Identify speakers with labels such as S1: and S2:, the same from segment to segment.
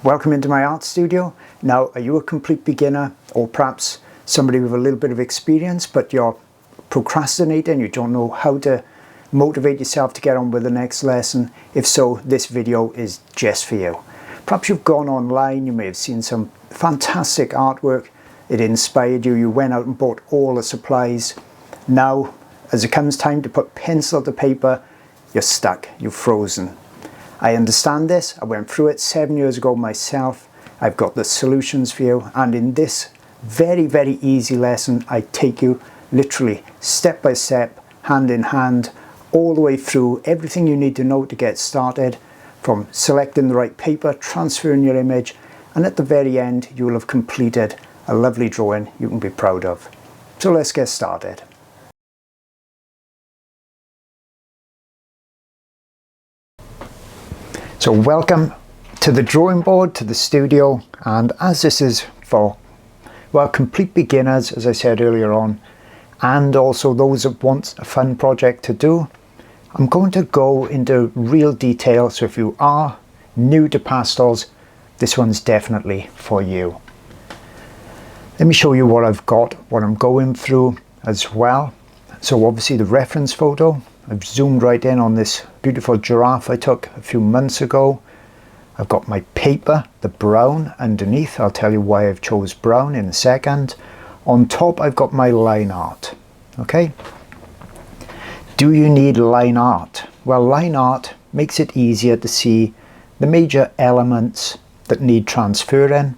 S1: Welcome into my art studio. Now, are you a complete beginner, or perhaps somebody with a little bit of experience, but you're procrastinating, you don't know how to motivate yourself to get on with the next lesson? If so, this video is just for you. Perhaps you've gone online, you may have seen some fantastic artwork, it inspired you, you went out and bought all the supplies. Now, as it comes time to put pencil to paper, you're stuck, you're frozen. I understand this, I went through it 7 years ago myself. I've got the solutions for you, and in this very easy lesson I take you literally step by step, hand in hand, all the way through everything you need to know to get started, from selecting the right paper, transferring your image, and at the very end you will have completed a lovely drawing you can be proud of. So let's get started. So welcome to the drawing board, to the studio, and as this is for, well, complete beginners, as I said earlier on, and also those that want a fun project to do, I'm going to go into real detail. So if you are new to pastels, this one's definitely for you. Let me show you what I've got, what I'm going through as well. So obviously the reference photo, I've zoomed right in on this beautiful giraffe I took a few months ago. I've got my paper, the brown underneath. I'll tell you why I've chose brown in a second. On top I've got my line art. Okay. Do you need line art? Well, line art makes it easier to see the major elements that need transferring.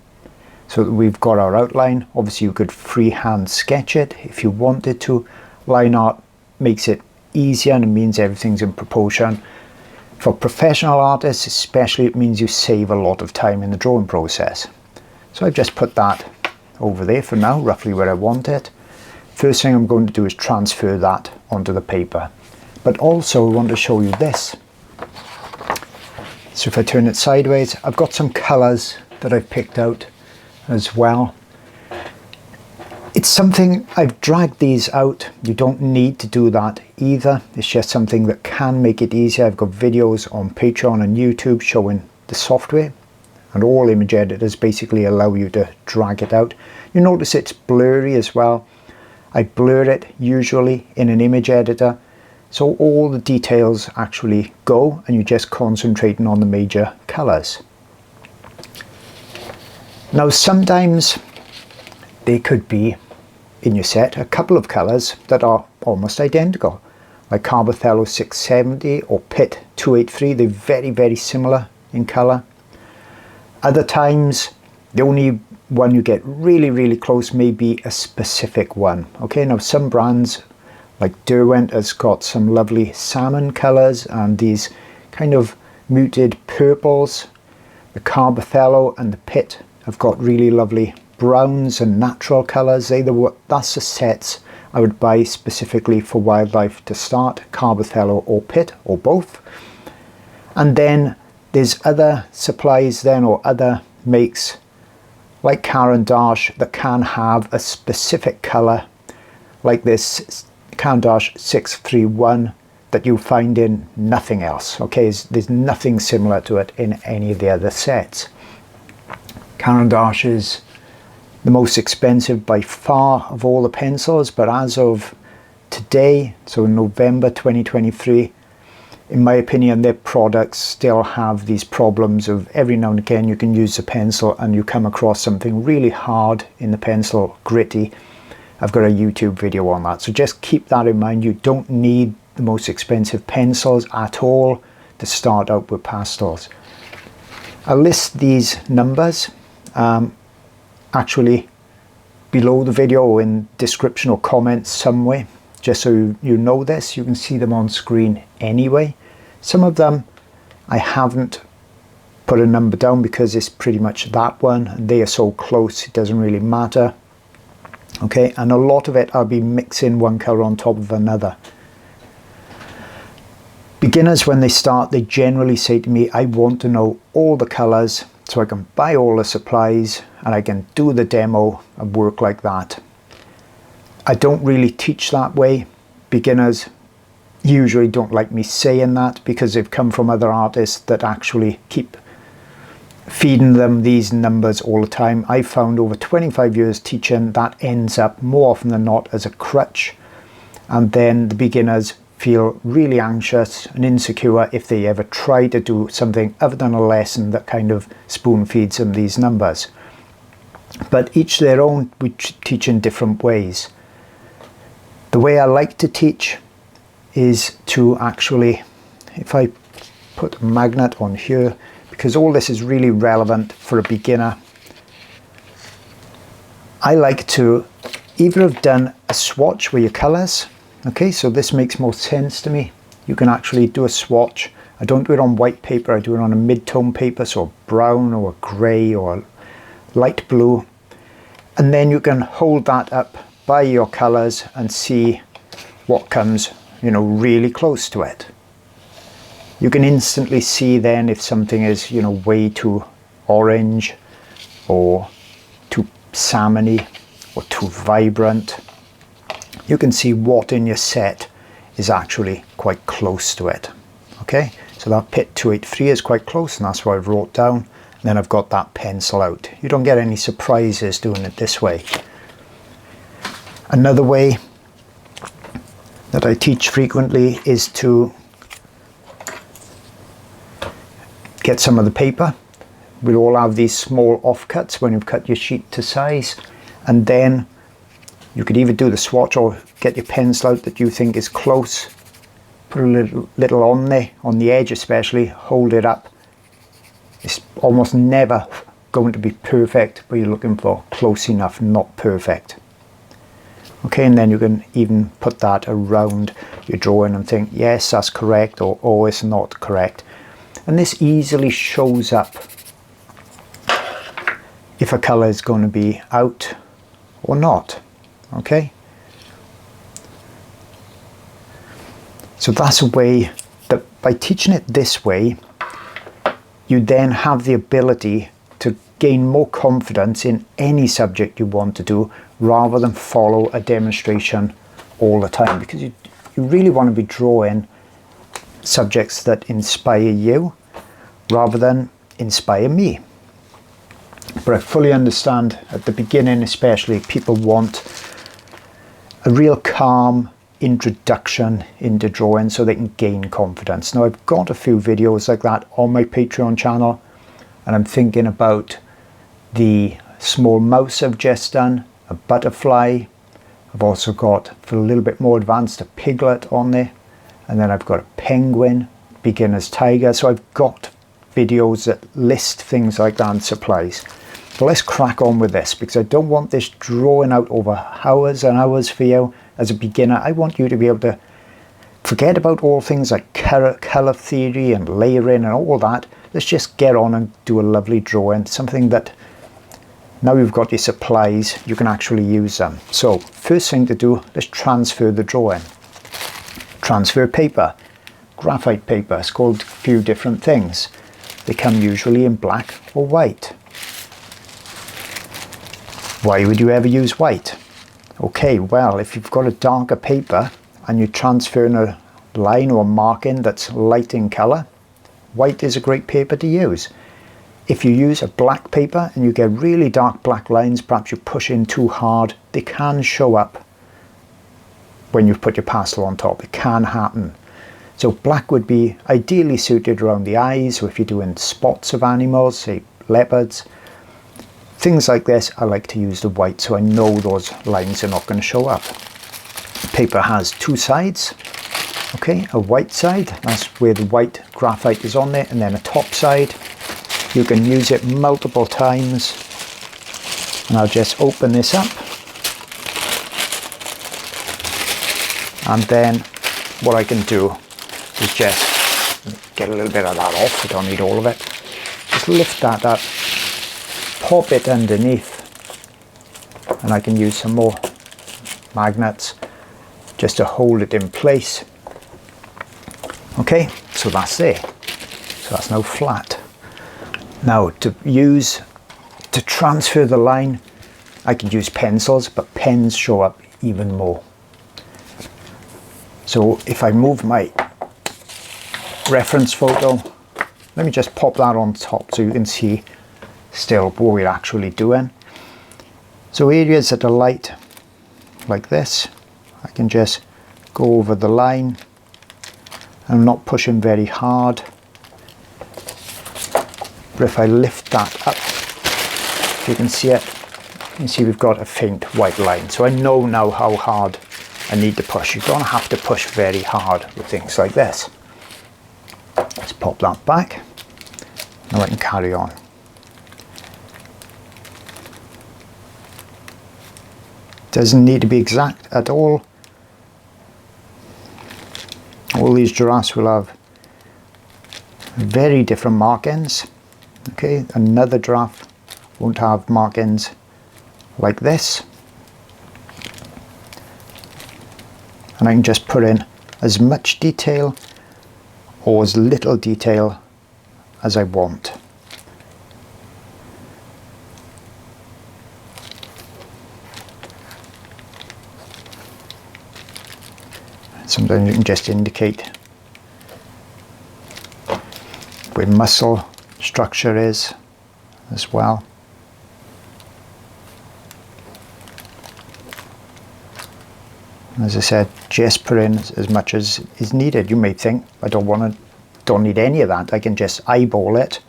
S1: So that we've got our outline. Obviously you could freehand sketch it if you wanted to. Line art makes it easier and it means everything's in proportion. For professional artists especially, it means you save a lot of time in the drawing process. So I've just put that over there for now, roughly where I want it. First thing I'm going to do is transfer that onto the paper. But also I want to show you this. So if I turn it sideways, I've got some colours that I've picked out as well. It's something, I've dragged these out. You don't need to do that either. It's just something that can make it easier. I've got videos on Patreon and YouTube showing the software, and all image editors basically allow you to drag it out. You notice it's blurry as well. I blur it usually in an image editor, so all the details actually go and you're just concentrating on the major colours. Now sometimes there could be in your set a couple of colours that are almost identical, like Carbothello 670 or Pitt 283. They're very similar in colour. Other times the only one you get really close may be a specific one. Okay, now some brands like Derwent has got some lovely salmon colours and these kind of muted purples. The Carbothello and the Pitt have got really lovely browns and natural colours. That's the sets I would buy specifically for wildlife to start, Carbothello or Pitt or both. And then there's other supplies then, or other makes like Caran d'Ache that can have a specific colour, like this Caran d'Ache 631 that you'll find in nothing else. Okay, there's nothing similar to it in any of the other sets. Caran d'Ache is the most expensive by far of all the pencils, but as of today, so in November 2023, in my opinion, their products still have these problems of every now and again you can use the pencil and you come across something really hard in the pencil, gritty. I've got a YouTube video on that, so just keep that in mind. You don't need the most expensive pencils at all to start out with pastels. I'll list these numbers actually below the video or in description or comments somewhere, just so you know this. You can see them on screen anyway. Some of them I haven't put a number down because it's pretty much that one and they are so close it doesn't really matter. Okay, and a lot of it I'll be mixing one colour on top of another. Beginners, when they start, they generally say to me, I want to know all the colours so I can buy all the supplies and I can do the demo and work like that. I don't really teach that way. Beginners, usually don't like me saying that because they've come from other artists that actually keep feeding them these numbers all the time. I've found over 25 years teaching that ends up more often than not as a crutch, and then the beginners feel really anxious and insecure if they ever try to do something other than a lesson that kind of spoon feeds them these numbers. But each their own, we teach in different ways. The way I like to teach is to actually, if I put a magnet on here, because all this is really relevant for a beginner, I like to either have done a swatch with your colours. Okay, so this makes more sense to me. You can actually do a swatch. I don't do it on white paper, I do it on a mid-tone paper, so a brown or a grey or a light blue. And then you can hold that up by your colours and see what comes, you know, really close to it. You can instantly see then if something is, you know, way too orange or too salmony or too vibrant. You can see what in your set is actually quite close to it. Okay, so that pit 283 is quite close, and that's what I wrote down. And then I've got that pencil out. You don't get any surprises doing it this way. Another way that I teach frequently is to get some of the paper. We'll all have these small offcuts when you've cut your sheet to size, and then you could either do the swatch or get your pencil out that you think is close, put a little on there, on the edge especially, hold it up. It's almost never going to be perfect, but you're looking for close enough, not perfect. Okay, and then you can even put that around your drawing and think, yes, that's correct, or oh, it's not correct. And this easily shows up if a colour is going to be out or not. Okay, so that's a way that by teaching it this way, you then have the ability to gain more confidence in any subject you want to do, rather than follow a demonstration all the time, because you really want to be drawing subjects that inspire you rather than inspire me. But I fully understand at the beginning especially, people want a real calm introduction into drawing so they can gain confidence. Now I've got a few videos like that on my Patreon channel, and I'm thinking about the small mouse I've just done, a butterfly. I've also got, for a little bit more advanced, a piglet on there, and then I've got a penguin, beginner's tiger. So I've got videos that list things like that and supplies. But let's crack on with this, because I don't want this drawing out over hours and hours for you as a beginner. I want you to be able to forget about all things like colour theory and layering and all that. Let's just get on and do a lovely drawing, something that now you've got your supplies, you can actually use them. So first thing to do, let's transfer the drawing. Transfer paper, graphite paper, it's called a few different things. They come usually in black or white. Why would you ever use white? Okay, well, if you've got a darker paper and you're transferring a line or marking that's light in colour, white is a great paper to use. If you use a black paper and you get really dark black lines, perhaps you push in too hard, they can show up when you put your pastel on top. It can happen. So black would be ideally suited around the eyes, or if you're doing spots of animals, say leopards, things like this. I like to use the white so I know those lines are not going to show up. Paper has two sides. Okay, a white side, that's where the white graphite is on there, and then a top side. You can use it multiple times, and I'll just open this up, and then what I can do is just get a little bit of that off. I don't need all of it. Just lift that up, pop it underneath, and I can use some more magnets just to hold it in place. Okay, so that's there. So that's now flat. Now to transfer the line, I could use pencils, but pens show up even more. So if I move my reference photo, let me just pop that on top so you can see still what we're actually doing. So areas that are light like this, I can just go over the line. I'm not pushing very hard, but if I lift that up, if you can see it, you can see we've got a faint white line. So I know now how hard I need to push. You don't have to push very hard with things like this. Let's pop that back. Now I can carry on. Doesn't need to be exact at all. All these giraffes will have very different markings. Okay, another giraffe won't have markings like this. And I can just put in as much detail or as little detail as I want. Sometimes you can just indicate where muscle structure is as well. As I said, just put in as much as is needed. You may think, I don't need any of that. I can just eyeball it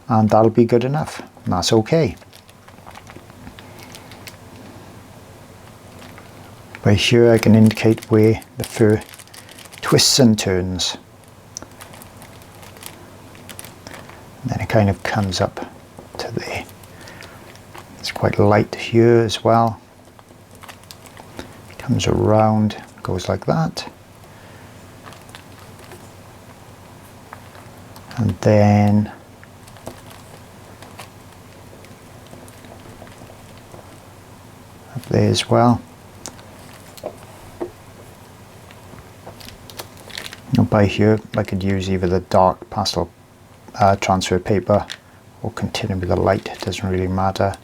S1: and that'll be good enough. And that's okay. By here I can indicate where the fur twists and turns. And then it kind of comes up to there. It's quite light here as well. It comes around, goes like that. And then up there as well. Now by here I could use either the dark pastel transfer paper or continue with the light, it doesn't really matter.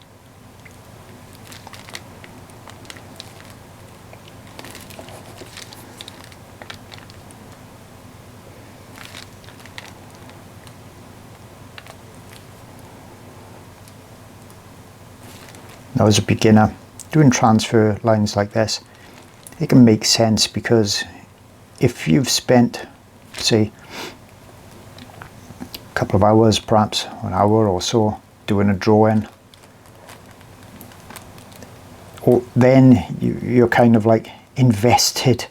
S1: Now as a beginner, doing transfer lines like this, it can make sense because if you've spent, say, a couple of hours, perhaps an hour or so, doing a drawing, or then you're kind of like invested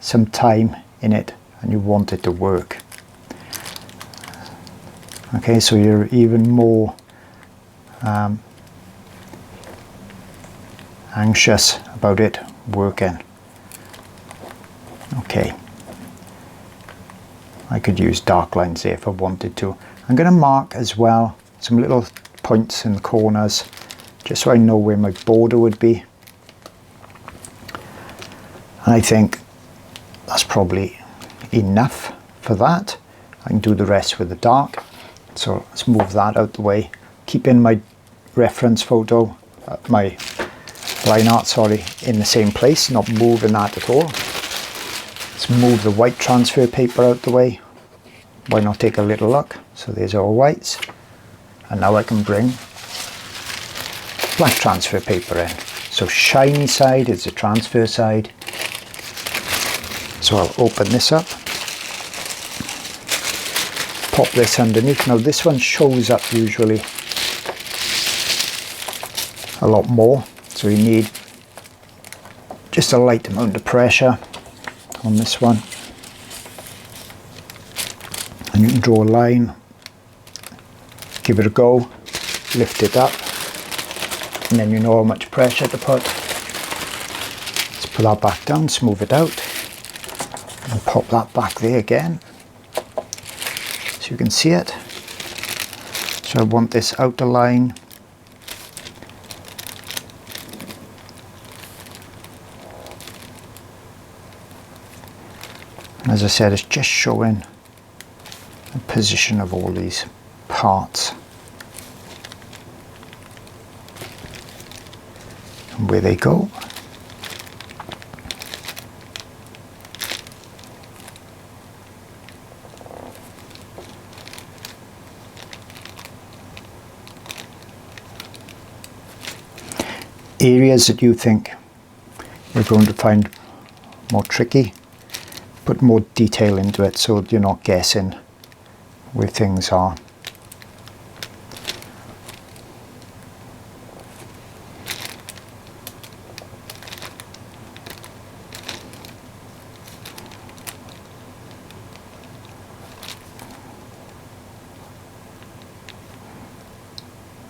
S1: some time in it and you want it to work. Okay, so you're even more anxious about it working. Okay. I could use dark lines there if I wanted to. I'm going to mark as well some little points in the corners just so I know where my border would be. And I think that's probably enough for that. I can do the rest with the dark. So let's move that out the way. Keeping my reference photo, my line art, sorry, in the same place, not moving that at all. Let's move the white transfer paper out the way. Why not take a little look? So there's our whites. And now I can bring black transfer paper in. So shiny side is the transfer side. So I'll open this up. Pop this underneath. Now this one shows up usually a lot more. So you need just a light amount of pressure on this one, and you can draw a line, give it a go, lift it up, and then you know how much pressure to put. Let's put that back down, smooth it out, and pop that back there again so you can see it. So I want this outer line as I said, it's just showing the position of all these parts and where they go. areas that you think you're going to find more tricky, put more detail into it so you're not guessing where things are.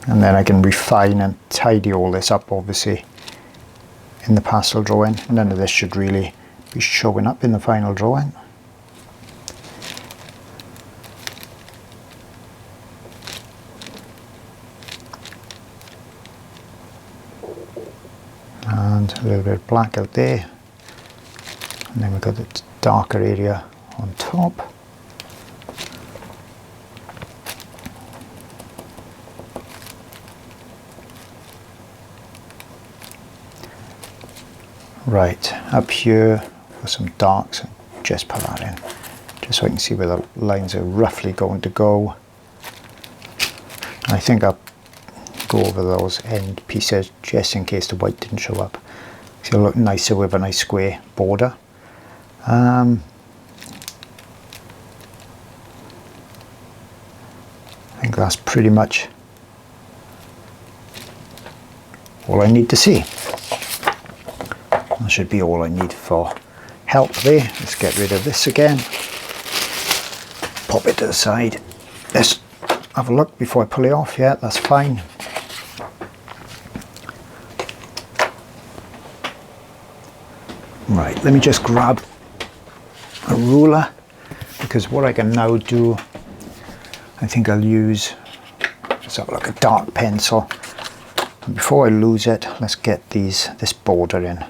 S1: And then I can refine and tidy all this up, obviously, in the pastel drawing. None of this should really be showing up in the final drawing. And a little bit of black out there. And then we've got the darker area on top. Right, up here for some darks, just put that in, just so I can see where the lines are roughly going to go. And I think I'll go over those end pieces just in case the white didn't show up. So it'll look nicer with a nice square border. I think that's pretty much all I need to see. That should be all I need for help there. Let's get rid of this again. Pop it to the side. Let's have a look before I pull it off. Yeah, that's fine. Right, let me just grab a ruler, because what I can now do, I think I'll use, let's have a look, a dark pencil. And before I lose it, let's get this border in.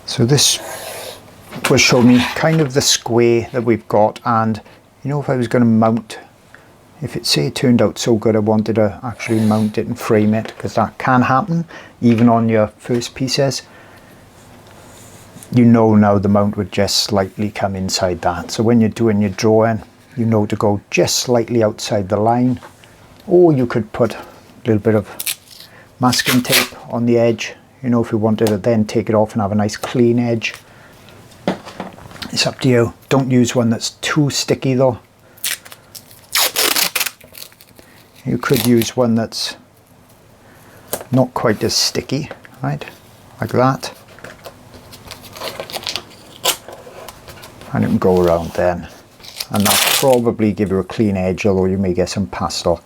S1: So this will show me kind of the square that we've got, and you know, if I was going to mount, if it say it turned out so good I wanted to actually mount it and frame it, because that can happen even on your first pieces, you know now the mount would just slightly come inside that. So when you're doing your drawing, you know to go just slightly outside the line, or you could put a little bit of masking tape on the edge. You know, if you wanted to then take it off and have a nice clean edge. It's up to you. Don't use one that's too sticky though. You could use one that's not quite as sticky, right? Like that. And it can go around then. And that'll probably give you a clean edge, although you may get some pastel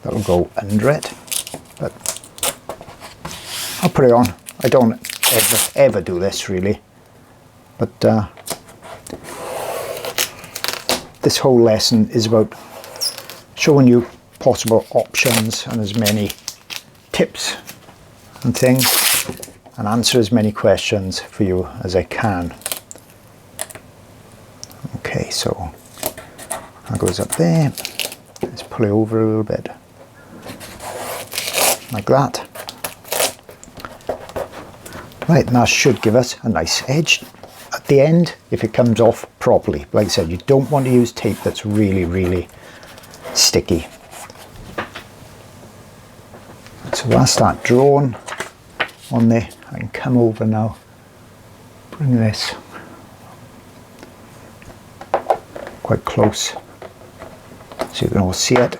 S1: that'll go under it. But I'll put it on. I don't ever do this really, but this whole lesson is about showing you possible options and as many tips and things, and answer as many questions for you as I can. Okay, so that goes up there. Let's pull it over a little bit, like that. Right, and that should give us a nice edge at the end if it comes off properly. Like I said, you don't want to use tape that's really, really sticky. So that's that drawn on there. I can come over now, bring this quite close so you can all see it.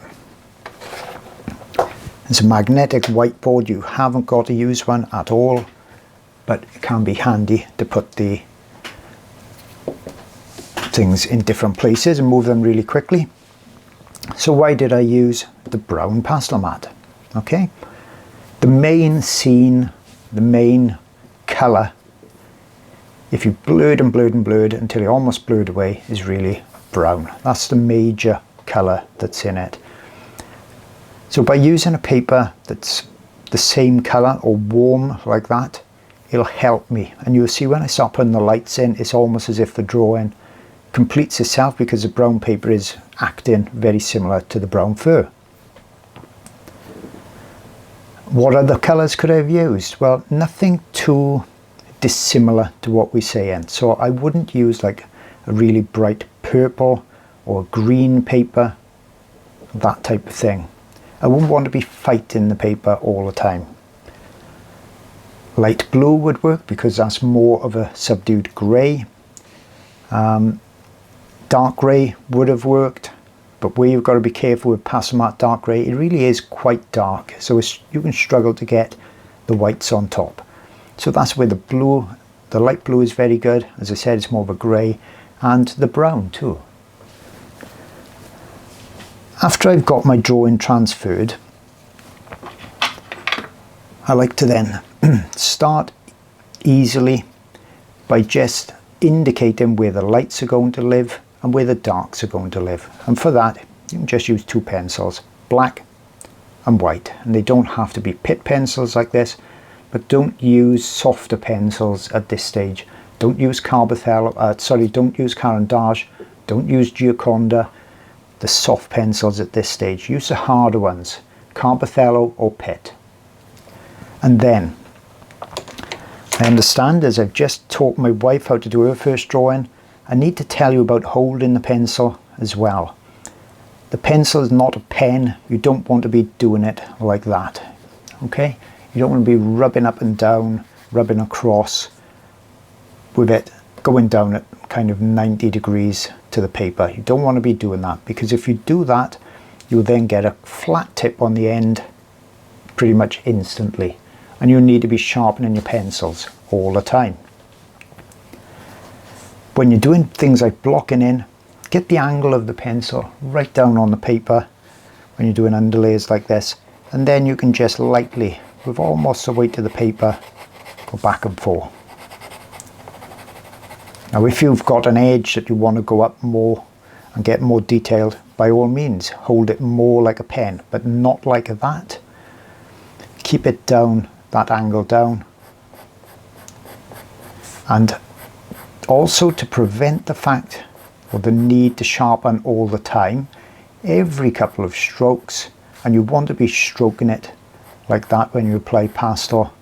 S1: It's a magnetic whiteboard. You haven't got to use one at all, but it can be handy to put the things in different places and move them really quickly. So why did I use the brown pastel mat? Okay, the main scene, the main colour, if you blurred and blurred and blurred until you almost blurred away, is really brown. That's the major colour that's in it. So by using a paper that's the same colour or warm like that, it'll help me. And you'll see when I start putting the lights in, it's almost as if the drawing completes itself, because the brown paper is acting very similar to the brown fur. What other colours could I have used? Well, nothing too dissimilar to what we're saying. So I wouldn't use like a really bright purple or green paper, that type of thing. I wouldn't want to be fighting the paper all the time. Light blue would work because that's more of a subdued grey. Dark grey would have worked, but where you've got to be careful with Pastel Matte dark grey, it really is quite dark, so you can struggle to get the whites on top. So that's where the light blue is very good. As I said, it's more of a grey, and the brown too. After I've got my drawing transferred, I like to then start easily by just indicating where the lights are going to live and where the darks are going to live. And for that, you can just use two pencils, black and white. And they don't have to be pit pencils like this, but don't use softer pencils at this stage. Don't use don't use Caran d'Ache, don't use Gioconda, the soft pencils at this stage. Use the harder ones, Carbothello or Pitt. And then, I understand, as I've just taught my wife how to do her first drawing, I need to tell you about holding the pencil as well. The pencil is not a pen. You don't want to be doing it like that, okay? You don't want to be rubbing up and down, rubbing across with it going down at kind of 90 degrees to the paper. You don't want to be doing that, because if you do that, you'll then get a flat tip on the end pretty much instantly. And you need to be sharpening your pencils all the time. When you're doing things like blocking in, get the angle of the pencil right down on the paper when you're doing underlays like this, and then you can just lightly, with almost the weight of the paper, go back and forth. Now if you've got an edge that you want to go up more and get more detailed, by all means hold it more like a pen, but not like that. Keep it down, that angle down. And also, to prevent the fact or the need to sharpen all the time, every couple of strokes, and you want to be stroking it like that when you apply pastel,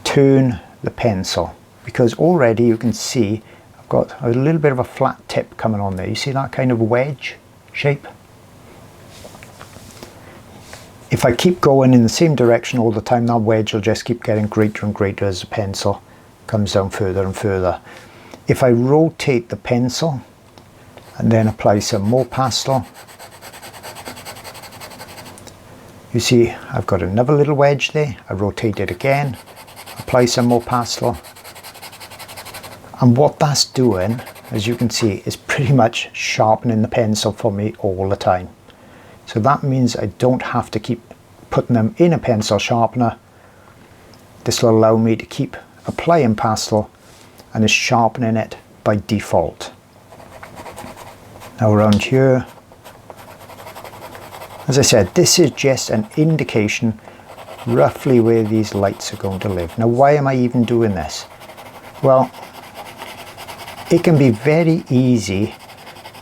S1: turn the pencil, because already you can see I've got a little bit of a flat tip coming on there. You see that kind of wedge shape? If I keep going in the same direction all the time, that wedge will just keep getting greater and greater as the pencil comes down further and further. If I rotate the pencil and then apply some more pastel, you see I've got another little wedge there. I rotate it again, apply some more pastel, and what that's doing, as you can see, is pretty much sharpening the pencil for me all the time. So that means I don't have to keep putting them in a pencil sharpener. This will allow me to keep applying pastel and is sharpening it by default. Now around here, as I said, this is just an indication roughly where these lights are going to live. Now why am I even doing this? Well, it can be very easy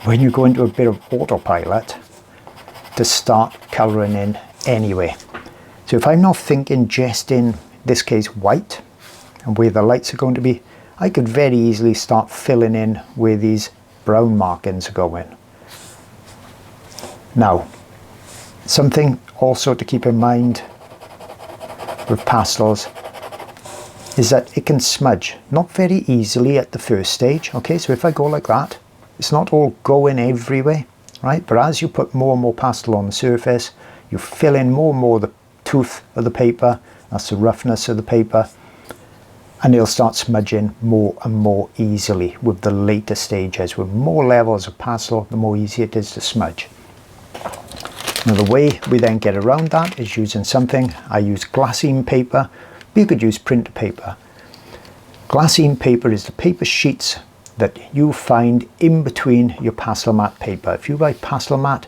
S1: when you go into a bit of autopilot to start colouring in anyway. So if I'm not thinking just in this case white and where the lights are going to be, I could very easily start filling in where these brown markings are going. Now, something also to keep in mind with pastels is that it can smudge, not very easily at the first stage. Okay, so if I go like that, it's not all going everywhere, right? But as you put more and more pastel on the surface, you fill in more and more the tooth of the paper, that's the roughness of the paper, and it'll start smudging more and more easily with the later stages. With more levels of pastel, the more easy it is to smudge. Now the way we then get around that is using something. I use glassine paper, but you could use printer paper. Glassine paper is the paper sheets that you find in between your pastel matte paper. If you buy pastel matte,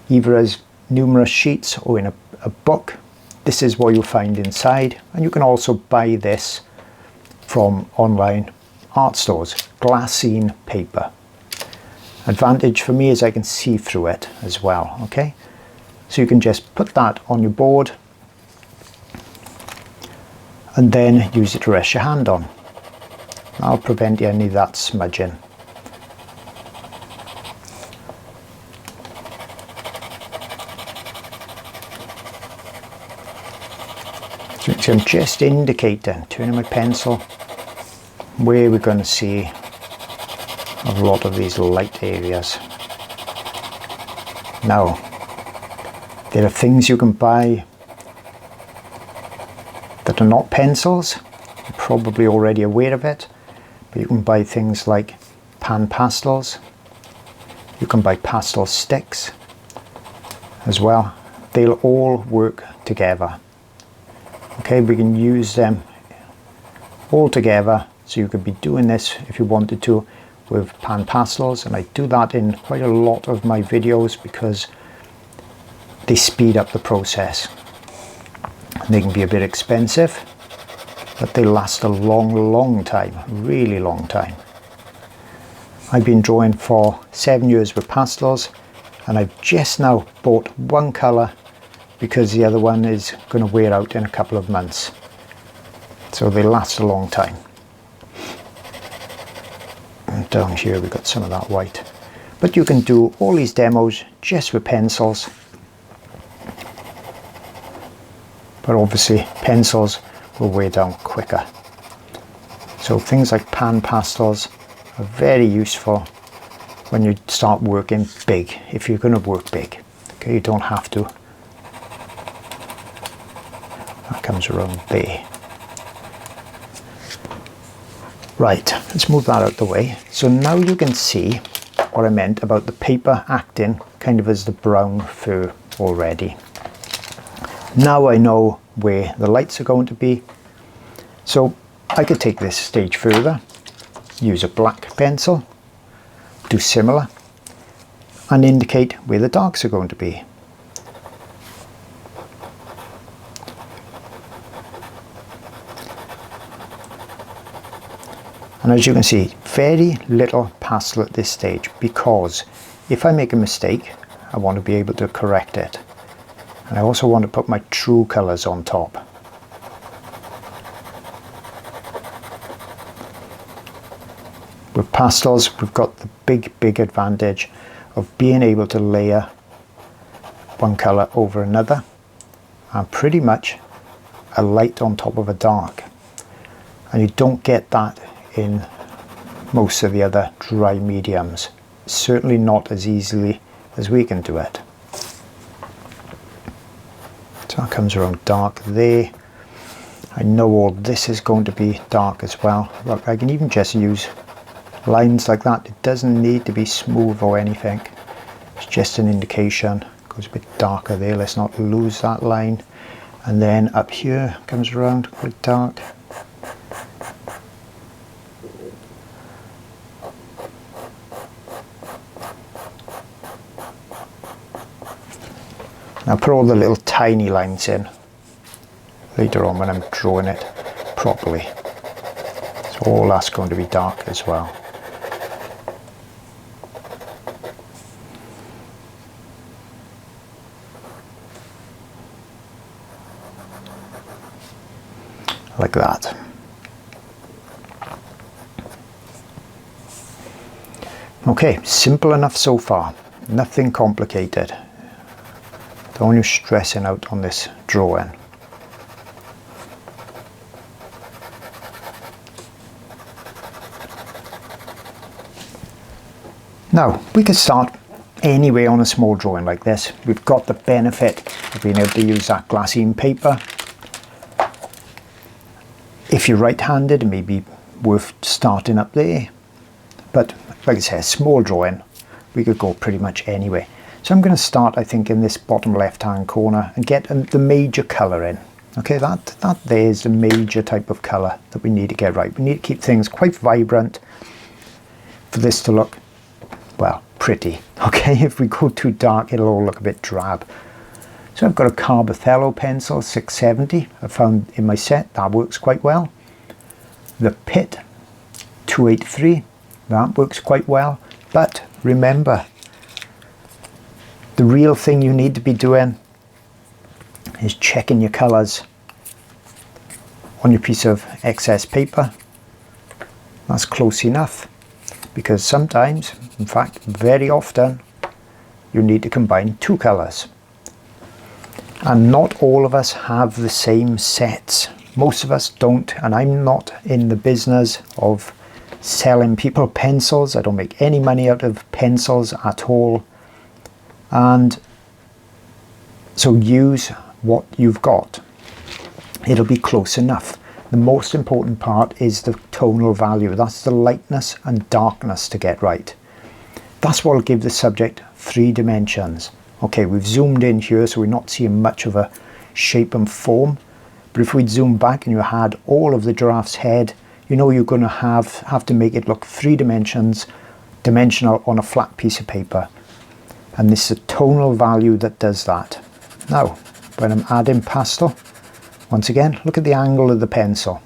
S1: either as numerous sheets or in a book, this is what you'll find inside. And you can also buy this from online art stores, glassine paper. Advantage for me is I can see through it as well, okay? So you can just put that on your board and then use it to rest your hand on. That'll prevent any of that smudging. So I'm just indicating, turning my pencil, where we're going to see a lot of these light areas. Now, there are things you can buy that are not pencils. You're probably already aware of it, but you can buy things like PanPastels. You can buy pastel sticks as well. They'll all work together. Okay, we can use them all together, so you could be doing this if you wanted to with PanPastels, and I do that in quite a lot of my videos because they speed up the process. They can be a bit expensive, but they last a long time, really long time. I've been drawing for 7 years with pastels, and I've just now bought one colour because the other one is going to wear out in a couple of months. So they last a long time. And down here we've got some of that white. But you can do all these demos just with pencils. But obviously pencils will wear down quicker. So things like PanPastels are very useful when you start working big, if you're going to work big. Okay, you don't have to. That comes around there. Right, let's move that out the way. So now you can see what I meant about the paper acting kind of as the brown fur already. Now I know where the lights are going to be. So I could take this stage further, use a black pencil, do similar, and indicate where the darks are going to be. And as you can see, very little pastel at this stage, because if I make a mistake, I want to be able to correct it. And I also want to put my true colours on top. With pastels, we've got the big advantage of being able to layer one colour over another, and pretty much a light on top of a dark. And you don't get that in most of the other dry mediums, certainly not as easily as we can do it. So that comes around dark there. I know all this is going to be dark as well. Look, I can even just use lines like that. It doesn't need to be smooth or anything. It's just an indication. It goes a bit darker there. Let's not lose that line. And then up here comes around quite dark. Now put all the little tiny lines in later on when I'm drawing it properly. So all that's going to be dark as well. Like that. Okay, simple enough so far. Nothing complicated. Don't want you stressing out on this drawing. Now, we can start anyway on a small drawing like this. We've got the benefit of being able to use that glassine paper. If you're right-handed, it may be worth starting up there. But like I said, small drawing, we could go pretty much anyway. So I'm going to start, I think, in this bottom left-hand corner and get the major colour in. Okay, that there is the major type of colour that we need to get right. We need to keep things quite vibrant for this to look, well, pretty. Okay, if we go too dark, it'll all look a bit drab. So I've got a Carbothello pencil, 670, I found in my set. That works quite well. The Pit, 283, that works quite well. But remember, the real thing you need to be doing is checking your colours on your piece of excess paper. That's close enough, because sometimes, in fact very often, you need to combine two colours. And not all of us have the same sets. Most of us don't, and I'm not in the business of selling people pencils. I don't make any money out of pencils at all. And so use what you've got. It'll be close enough. The most important part is the tonal value. That's the lightness and darkness to get right. That's what will give the subject 3 dimensions. Okay, we've zoomed in here, so we're not seeing much of a shape and form. But if we zoom back and you had all of the giraffe's head, you know you're going to have to make it look 3 dimensional on a flat piece of paper. And this is a tonal value that does that. Now, when I'm adding pastel, once again, look at the angle of the pencil.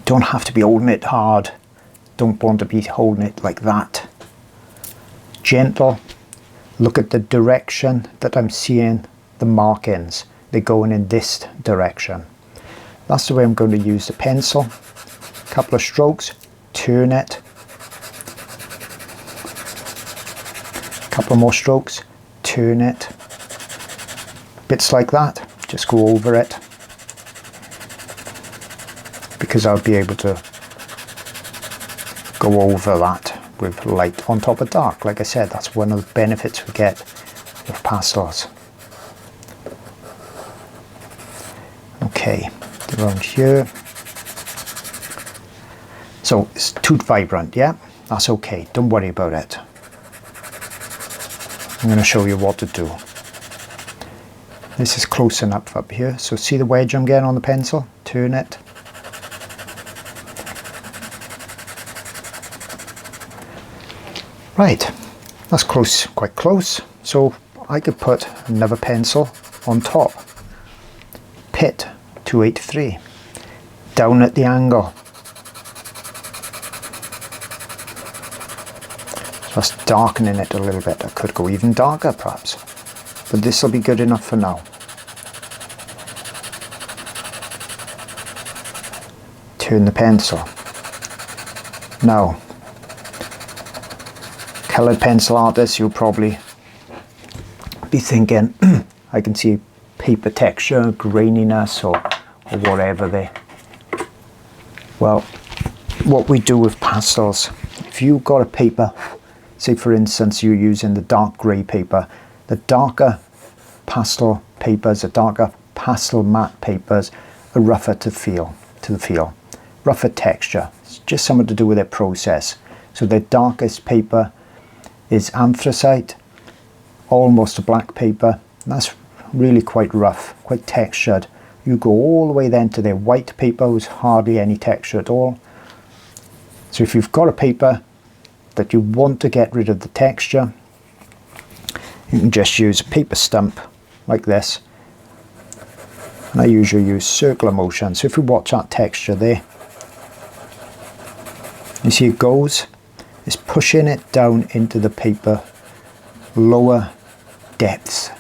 S1: Don't have to be holding it hard. Don't want to be holding it like that. Gentle. Look at the direction that I'm seeing the markings. They're going in this direction. That's the way I'm going to use the pencil. A couple of strokes, turn it. A couple more strokes, turn it. Bits like that, just go over it, because I'll be able to go over that with light on top of dark. Like I said, that's one of the benefits we get with pastels. Okay, around here. So it's too vibrant, yeah? That's okay, don't worry about it. I'm going to show you what to do. This is close enough up here, so see the wedge I'm getting on the pencil? Turn it. Right, that's close, quite close. So I could put another pencil on top. Pit 283. Down at the angle. Just darkening it a little bit. I could go even darker perhaps, but this will be good enough for now. Turn the pencil. Now, coloured pencil artists, you'll probably be thinking, I can see paper texture, graininess, or whatever there. Well, what we do with pastels, if you've got a paper, say for instance you're using the dark grey paper, the darker pastel papers, the darker pastel matte papers are rougher to the feel. Rougher texture. It's just something to do with their process. So the darkest paper is anthracite, almost a black paper. That's really quite rough, quite textured. You go all the way then to their white paper with hardly any texture at all. So if you've got a paper that you want to get rid of the texture, you can just use a paper stump like this. And I usually use circular motion. So if you watch that texture there, you see it goes, it's pushing it down into the paper, lower depths,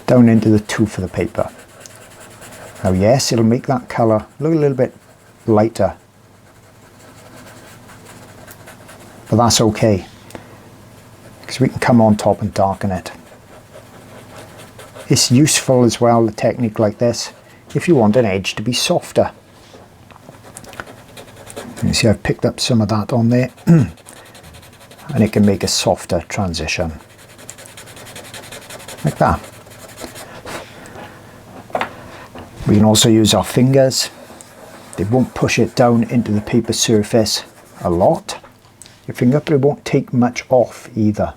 S1: down into the tooth of the paper. Now yes, it'll make that colour look a little bit lighter, but that's okay, because we can come on top and darken it. It's useful as well, a technique like this, if you want an edge to be softer. You see I've picked up some of that on there and it can make a softer transition like that. We can also use our fingers. They won't push it down into the paper surface a lot, your finger, but it won't take much off either.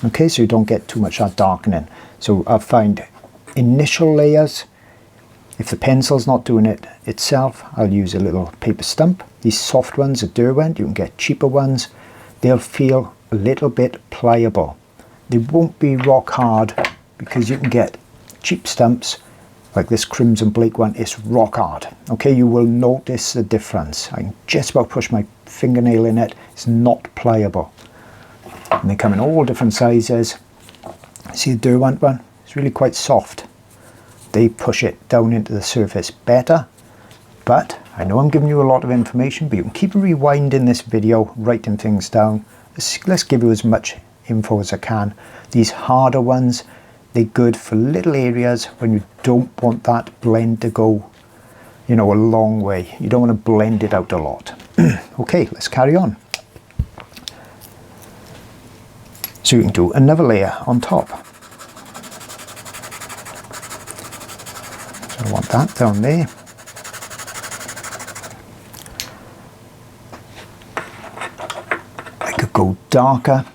S1: Okay, so you don't get too much of that darkening. So I find initial layers, if the pencil's not doing it itself, I'll use a little paper stump. These soft ones are Derwent, you can get cheaper ones. They'll feel a little bit pliable. They won't be rock hard, because you can get cheap stumps like this Crimson Blake one. It's rock hard. Okay, you will notice the difference. I can just about push my fingernail in it. It's not pliable. And they come in all different sizes. See the Derwent one? It's really quite soft. they push it down into the surface better. But I know I'm giving you a lot of information, but you can keep rewinding this video, writing things down. Let's give you as much info as I can. These harder ones, they're good for little areas when you don't want that blend to go, you know, a long way. You don't want to blend it out a lot. Okay, let's carry on. So you can do another layer on top. So I want that down there. I could go darker.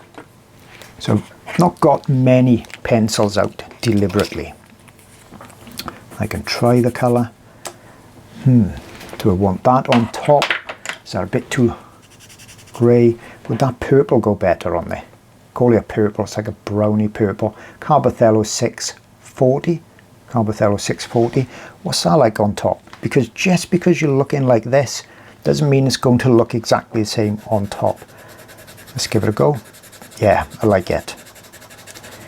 S1: So I've not got many pencils out deliberately. I can try the colour. Do I want that on top? Is that a bit too grey? Would that purple go better on there? Call it a purple, it's like a browny purple. Carbothello 640. Carbothello 640. What's that like on top? Because just because you're looking like this doesn't mean it's going to look exactly the same on top. Let's give it a go. Yeah, I like it.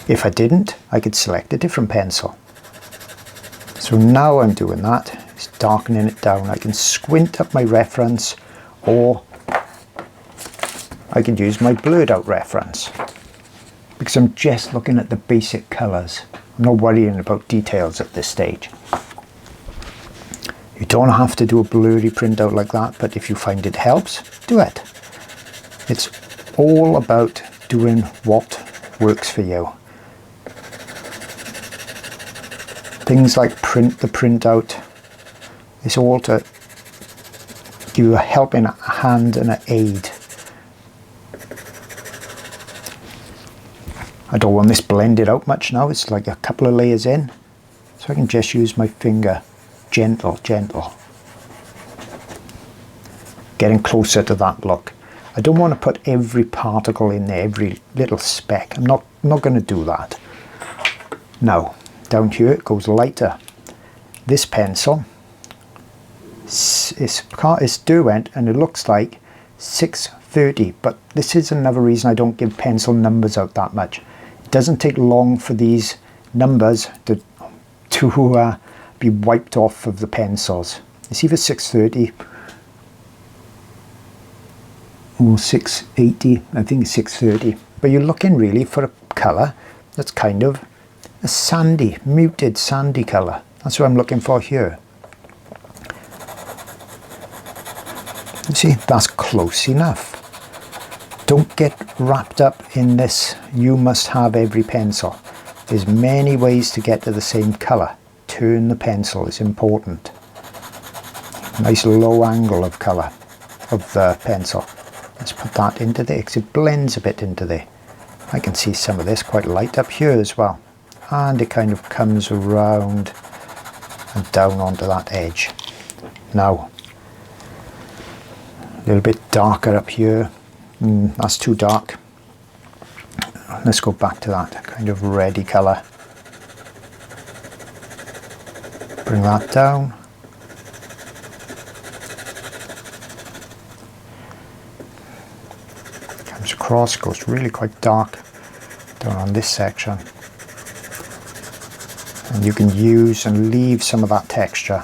S1: If I didn't, I could select a different pencil. So now I'm doing that. It's darkening it down. I can squint up my reference, or I can use my blurred out reference, because I'm just looking at the basic colours. I'm not worrying about details at this stage. You don't have to do a blurry printout like that, but if you find it helps, do it. It's all about doing what works for you. Things like the printout, it's all to give you a helping hand and an aid. I don't want this blended out much now, it's like a couple of layers in, so I can just use my finger, gentle, getting closer to that look. I don't want to put every particle in there, every little speck. I'm not going to do that. Now, down here it goes lighter. This pencil is Derwent, and it looks like 630, but this is another reason I don't give pencil numbers out that much. It doesn't take long for these numbers to be wiped off of the pencils. It's either 630 or 680, I think it's 630, but you're looking really for a colour that's kind of a sandy, muted sandy colour. That's what I'm looking for here. You see, that's close enough. Don't get wrapped up in this, you must have every pencil. There's many ways to get to the same colour. Turn the pencil is important. Nice low angle of colour of the pencil. Let's put that into there because it blends a bit into there. I can see some of this quite light up here as well. And it kind of comes around and down onto that edge. Now, a little bit darker up here. That's too dark. Let's go back to that kind of reddy colour. Bring that down. Comes across, goes really quite dark down on this section. And you can use and leave some of that texture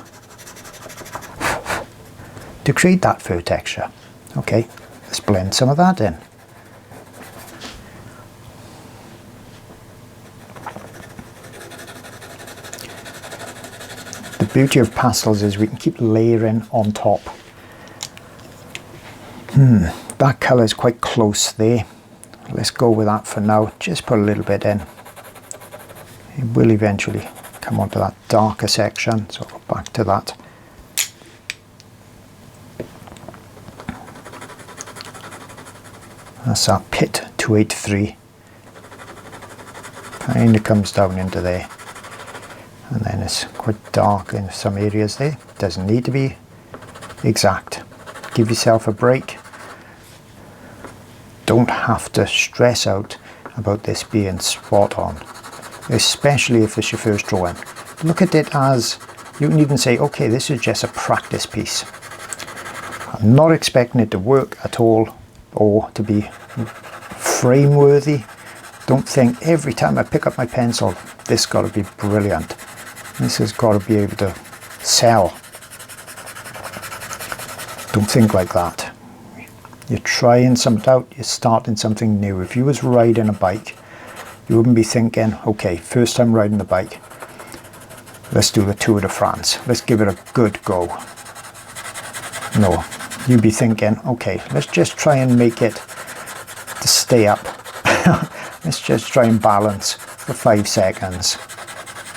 S1: to create that fur texture. Okay, let's blend some of that in. The beauty of pastels is we can keep layering on top. That colour is quite close there. Let's go with that for now. Just put a little bit in. It will eventually come onto that darker section, so I'll go back to that. That's our pit 283. Kind of comes down into there. And then it's quite dark in some areas there. Doesn't need to be exact. Give yourself a break. Don't have to stress out about this being spot on, especially if it's your first drawing. Look at it as, you can even say, okay, this is just a practice piece. I'm not expecting it to work at all or to be frame worthy. Don't think every time I pick up my pencil, this got to be brilliant. This has got to be able to sell. Don't think like that. You're trying something out, you're starting something new. If you was riding a bike, you wouldn't be thinking, okay, first time riding the bike, let's do the Tour de France. Let's give it a good go. No, you'd be thinking, okay, let's just try and make it to stay up. Let's just try and balance for 5 seconds.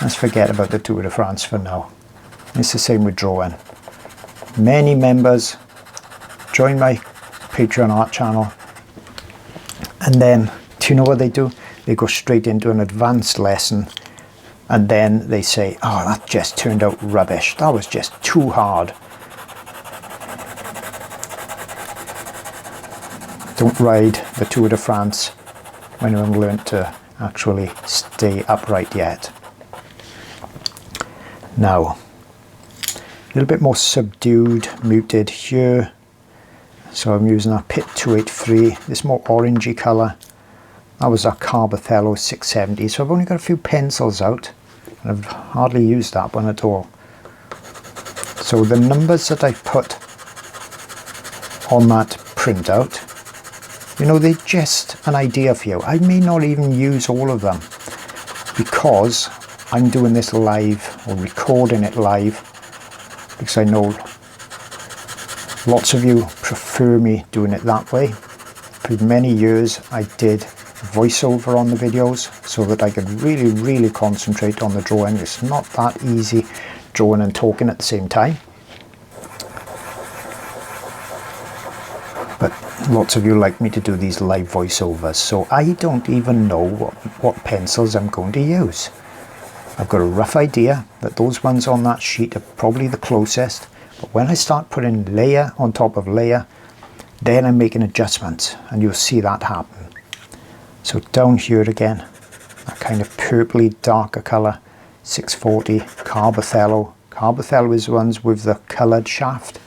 S1: Let's forget about the Tour de France for now. It's the same with drawing. Many members join my Patreon art channel, and then, do you know what they do? They go straight into an advanced lesson, and then they say, oh, that just turned out rubbish. That was just too hard. Don't ride the Tour de France when you haven't learned to actually stay upright yet. Now, a little bit more subdued, muted here. So I'm using our Pit 283, this more orangey colour. That was our Carbothello 670. So I've only got a few pencils out, and I've hardly used that one at all. So the numbers that I put on that printout, you know, they're just an idea for you. I may not even use all of them because I'm doing this live, or recording it live, because I know lots of you prefer me doing it that way. For many years I did voiceover on the videos so that I could really concentrate on the drawing. It's not that easy drawing and talking at the same time. But lots of you like me to do these live voiceovers, so I don't even know what pencils I'm going to use. I've got a rough idea that those ones on that sheet are probably the closest, but when I start putting layer on top of layer, then I'm making adjustments, and you'll see that happen. So down here again, that kind of purpley darker colour, 640 Carbothello. Carbothello is the ones with the coloured shaft,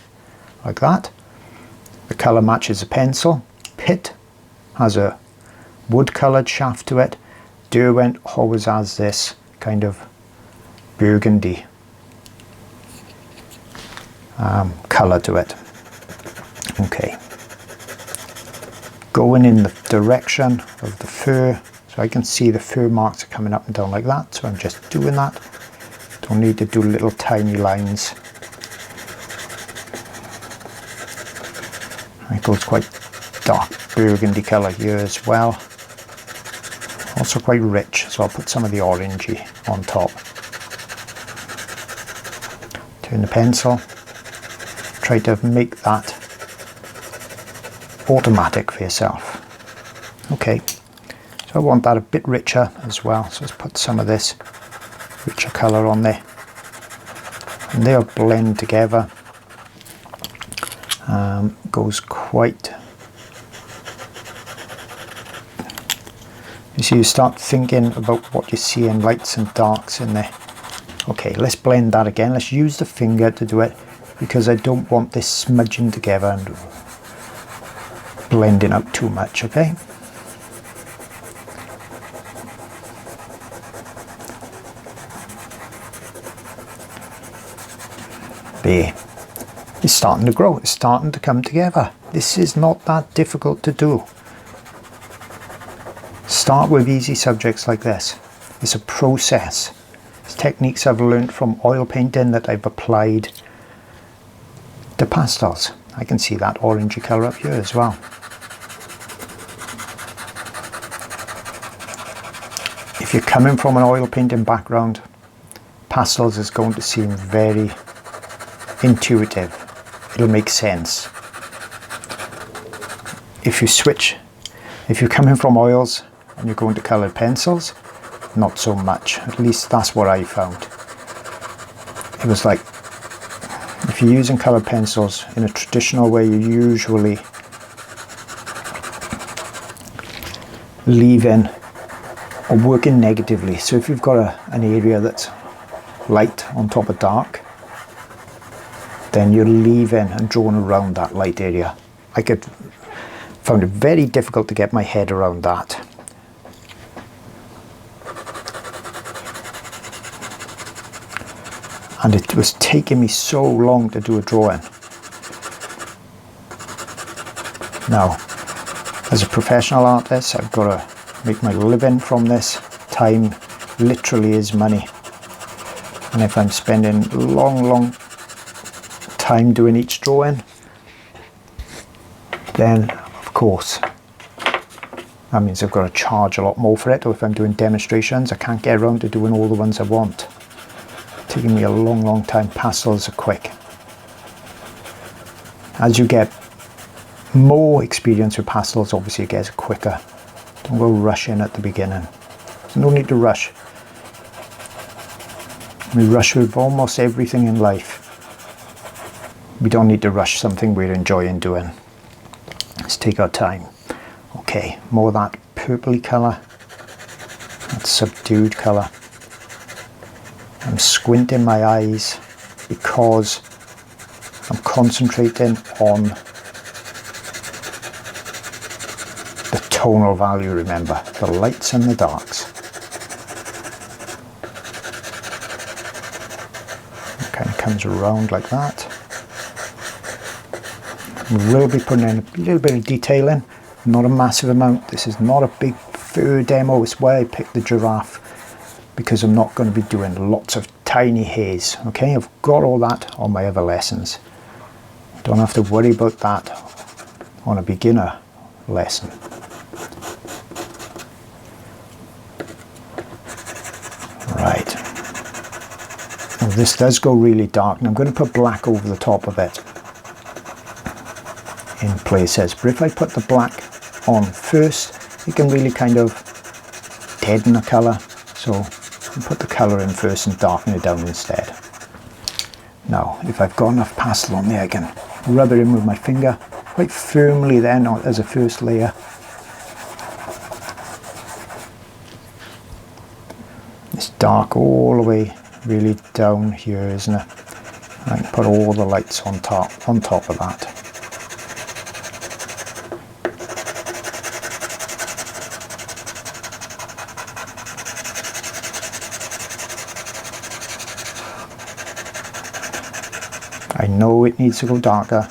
S1: like that. The colour matches the pencil. Pit has a wood coloured shaft to it. Derwent always has this kind of burgundy colour to it. Okay, going in the direction of the fur, so I can see the fur marks are coming up and down like that, so I'm just doing that. Don't need to do little tiny lines. It goes quite dark burgundy colour here as well. Also quite rich, so I'll put some of the orangey on top. Turn the pencil. Try to make that automatic for yourself. Okay, so I want that a bit richer as well, so let's put some of this richer colour on there. And they'll blend together. Goes quite... You see, you start thinking about what you see in lights and darks in there. Okay, let's blend that again. Let's use the finger to do it, because I don't want this smudging together and blending out too much, okay? There. It's starting to grow, it's starting to come together. This is not that difficult to do. Start with easy subjects like this. It's a process. It's techniques I've learned from oil painting that I've applied to pastels. I can see that orangey colour up here as well. If you're coming from an oil painting background, pastels is going to seem very intuitive. It'll make sense. If you switch, if you're coming from oils and you're going to coloured pencils, not so much. At least that's what I found. It was like, if you're using coloured pencils in a traditional way, you usually leave in or working negatively. So if you've got an area that's light on top of dark, then you're leaving and drawing around that light area. I found it very difficult to get my head around that. and it was taking me so long to do a drawing. Now, as a professional artist, I've got to make my living from this. Time literally is money. And if I'm spending long time doing each drawing, then of course that means I've got to charge a lot more for it. Or if I'm doing demonstrations, I can't get around to doing all the ones I want. It's taking me a long time. Pastels are quick. As you get more experience with pastels, obviously it gets quicker. Don't go rushing at the beginning. There's no need to rush. We rush with almost everything in life. We don't need to rush something we're enjoying doing. Let's take our time. Okay, more of that purpley colour, that subdued colour. I'm squinting my eyes because I'm concentrating on the tonal value, remember, the lights and the darks. It kind of comes around like that. We will be putting in a little bit of detailing, not a massive amount. This is not a big fur demo. It's why I picked the giraffe, because I'm not going to be doing lots of tiny hairs. Okay, I've got all that on my other lessons. Don't have to worry about that on a beginner lesson. Right. Now this does go really dark, and I'm going to put black over the top of it in places, but if I put the black on first, it can really kind of deaden the colour, so I'll put the colour in first and darken it down instead. Now if I've got enough pastel on there, I can rub it in with my finger quite firmly then as a first layer. It's dark all the way really down here, isn't it? I can put all the lights on top of that. I know it needs to go darker.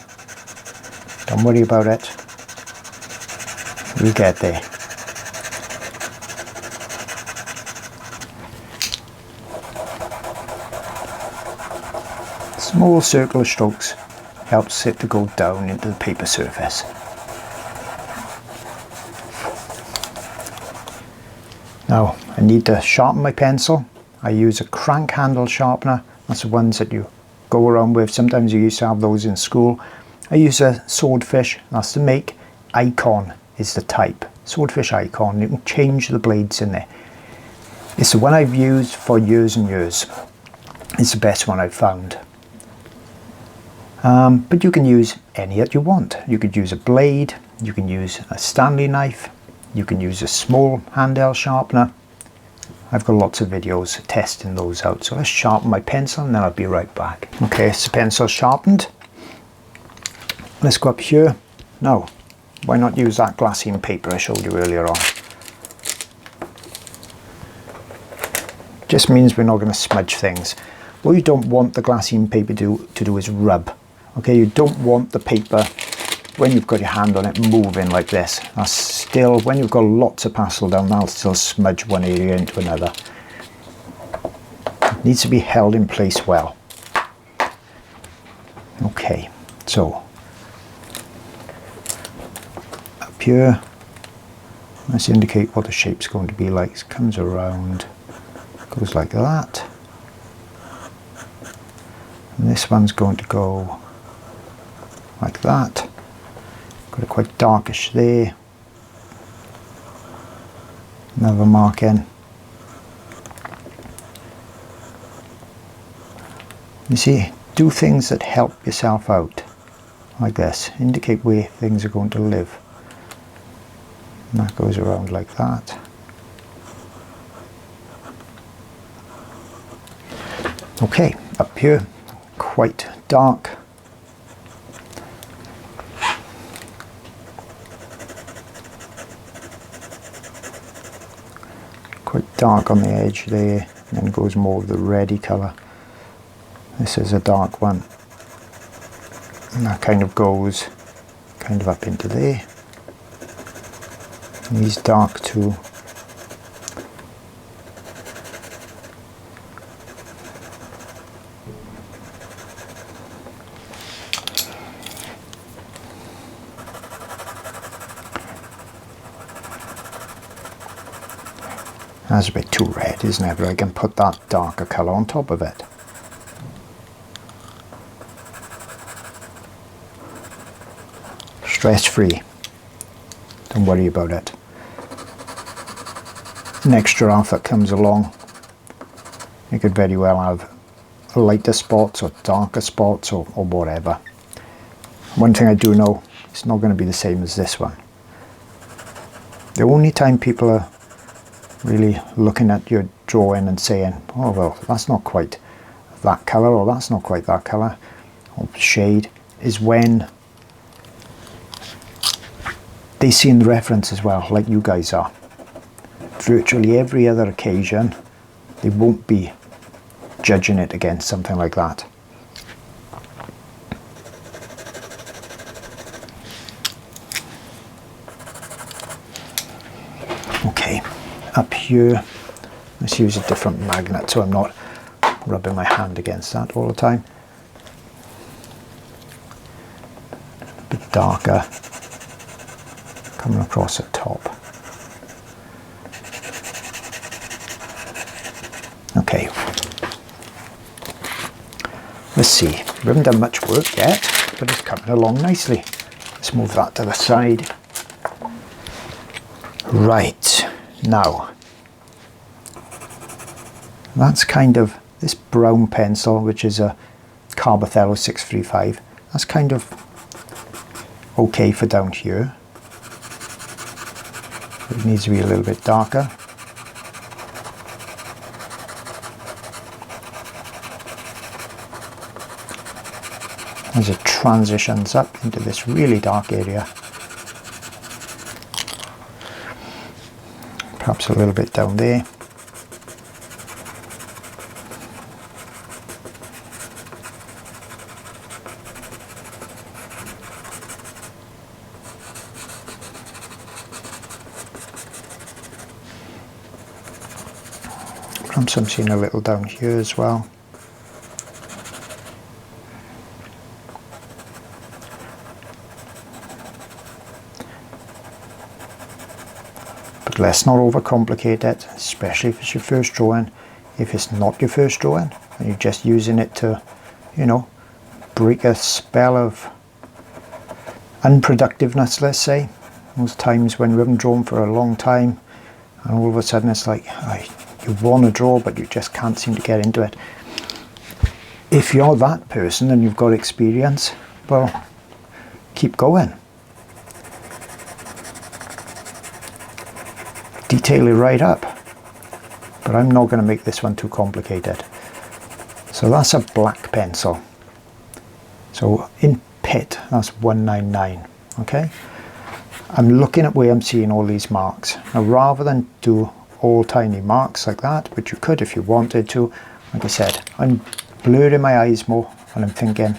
S1: Don't worry about it. We'll get there. Small circular strokes helps it to go down into the paper surface. Now I need to sharpen my pencil. I use a crank handle sharpener. That's the ones that you go around with. Sometimes you used to have those in school. I use a swordfish. That's the make. Icon is the type. Swordfish Icon. You can change the blades in there. It's the one I've used for years and years. It's the best one I've found. But you can use any that you want. You could use a blade. You can use a Stanley knife. You can use a small handheld sharpener. I've got lots of videos testing those out. So let's sharpen my pencil and then I'll be right back. Okay, so the pencil's sharpened. Let's go up here. Now, why not use that glassine paper I showed you earlier on? Just means we're not going to smudge things. What you don't want the glassine paper to do is rub. Okay, you don't want the paper, when you've got your hand on it, moving like this. That's still, when you've got lots of pastel down, that'll still smudge one area into another. It needs to be held in place well. Okay, so up here, let's indicate what the shape's going to be like. It comes around, goes like that. And this one's going to go like that. Got it quite darkish there. Another mark in. You see, do things that help yourself out. Like this. Indicate where things are going to live. And that goes around like that. Okay, up here, quite dark. Quite dark on the edge there, and then goes more of the reddy colour. This is a dark one. And that kind of goes kind of up into there. And he's dark too. That's a bit too red, isn't it? But I can put that darker colour on top of it. Stress free. Don't worry about it. Next giraffe that comes along, you could very well have lighter spots or darker spots or whatever. One thing I do know, it's not going to be the same as this one. The only time people are really looking at your drawing and saying, oh well, that's not quite that colour, or that's not quite that colour, or shade, is when they see in the reference as well, like you guys are. Virtually every other occasion, they won't be judging it against something like that. Okay, up here, let's use a different magnet so I'm not rubbing my hand against that all the time. A bit darker coming across the top. Okay, let's see, we haven't done much work yet, but it's coming along nicely. Let's move that to the side. Right, now, that's kind of, this brown pencil, which is a Carbothello 635, that's kind of okay for down here. It needs to be a little bit darker. As it transitions up into this really dark area. Perhaps a little bit down there. Perhaps I'm seeing a little down here as well. But let's not overcomplicate it, especially if it's your first drawing. If it's not your first drawing and you're just using it to, you know, break a spell of unproductiveness, let's say. Those times when we haven't drawn for a long time and all of a sudden it's like, you want to draw but you just can't seem to get into it. If you're that person and you've got experience, well, keep going. Detail it right up. But I'm not going to make this one too complicated. So that's a black pencil. So in pit, that's 199. Okay? I'm looking at where I'm seeing all these marks. Now rather than do all tiny marks like that, which you could if you wanted to, like I said, I'm blurring my eyes more and I'm thinking,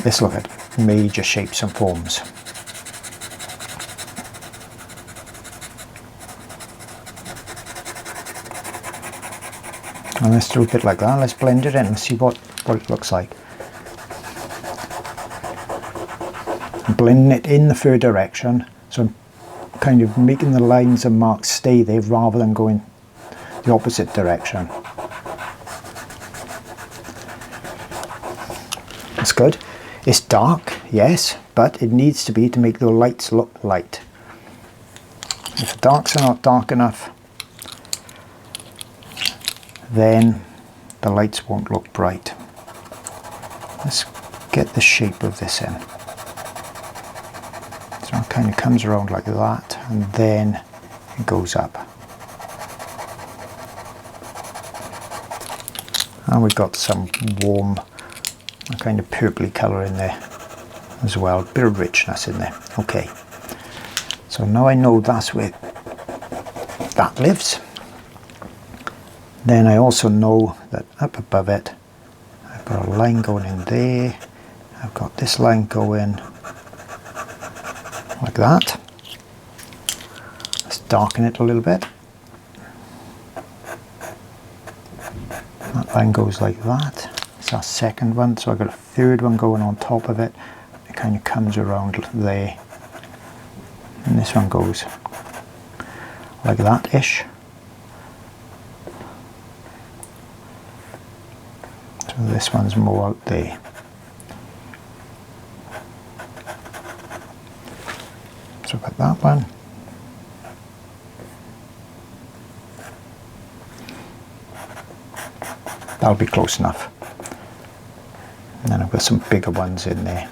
S1: let's look at major shapes and forms. And let's do a bit like that, let's blend it in and see what it looks like. I'm blending it in the third direction, so I'm kind of making the lines and marks stay there rather than going the opposite direction. That's good. It's dark, yes, but it needs to be to make the lights look light. If the darks are not dark enough, then the lights won't look bright. Let's get the shape of this in. So it kind of comes around like that and then it goes up. And we've got some warm, kind of purpley colour in there as well, a bit of richness in there. Okay, so now I know that's where that lives. Then I also know that up above it I've got a line going in there. I've got this line going like that. Let's darken it a little bit. That line goes like that. It's our second one, so I've got a third one going on top of it. It kind of comes around there. And this one goes like that-ish. So this one's more out there. So I've got that one. That'll be close enough. And then I've got some bigger ones in there.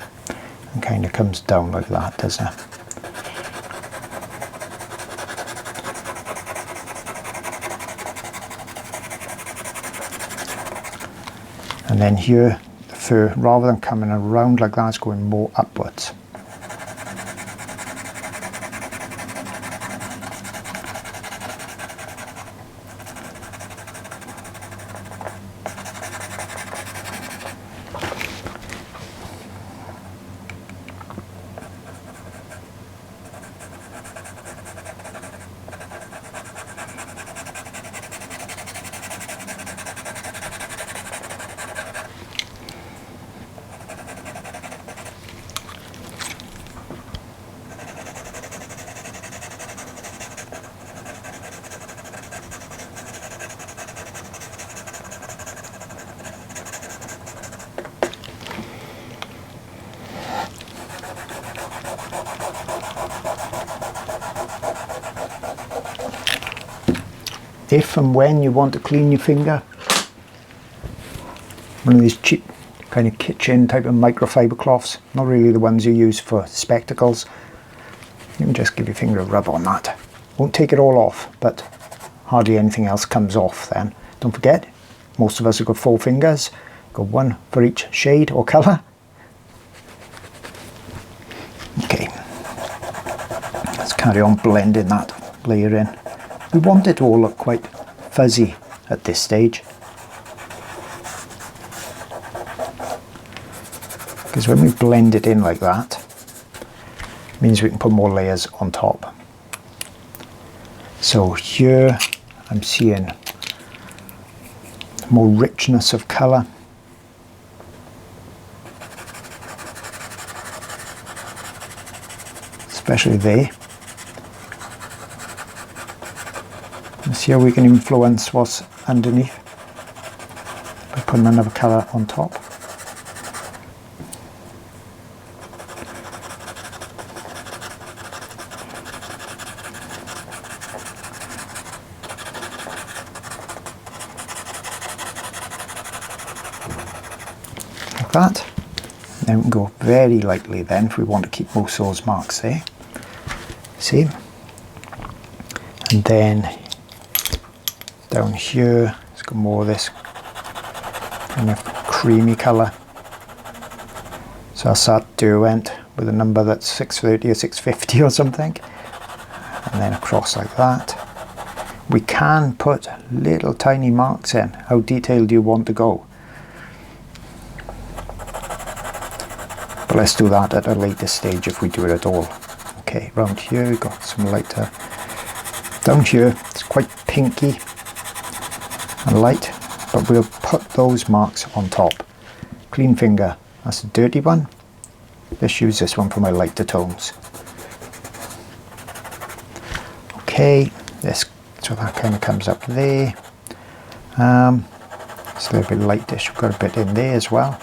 S1: And kind of comes down like that, doesn't it? And then here, the fur, rather than coming around like that, it's going more upwards. If and when you want to clean your finger, one of these cheap kind of kitchen type of microfiber cloths, not really the ones you use for spectacles, you can just give your finger a rub on that. Won't take it all off, but hardly anything else comes off then. Don't forget, most of us have got 4 fingers, got one for each shade or colour. Okay, let's carry on blending that layer in. We want it to all look quite fuzzy at this stage, because when we blend it in like that, it means we can put more layers on top. So here I'm seeing more richness of colour. Especially there. See how we can influence what's underneath by putting another colour on top. Like that. And then we can go very lightly then if we want to keep most of those marks there. See? And then down here, it's got more of this kind of creamy colour. So that's that Derwent with a number that's 630 or 650 or something. And then across like that. We can put little tiny marks in. How detailed do you want to go? But let's do that at a later stage if we do it at all. Okay, round here we've got some lighter. Down here, it's quite pinky and light, but we'll put those marks on top. Clean finger, that's a dirty one. Let's use this one for my lighter tones. Okay, so that kind of comes up there. It's a little bit lightish, we've got a bit in there as well.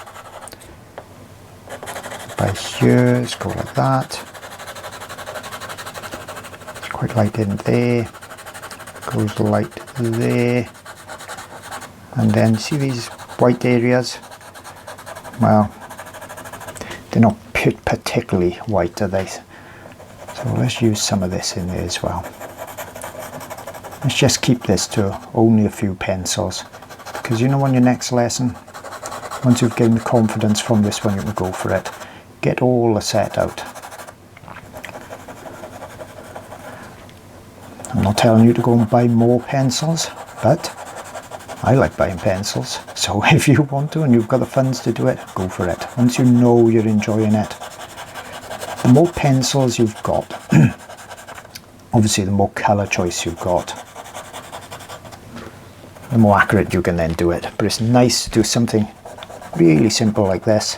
S1: By here, let's go like that. It's quite light in there, goes light there. And then see these white areas? Well, they're not particularly white, are they? So let's use some of this in there as well. Let's just keep this to only a few pencils, because you know on your next lesson, once you've gained the confidence from this one, you can go for it. Get all the set out. I'm not telling you to go and buy more pencils, but I like buying pencils, so if you want to and you've got the funds to do it, go for it. Once you know you're enjoying it. The more pencils you've got, obviously the more colour choice you've got, the more accurate you can then do it. But it's nice to do something really simple like this,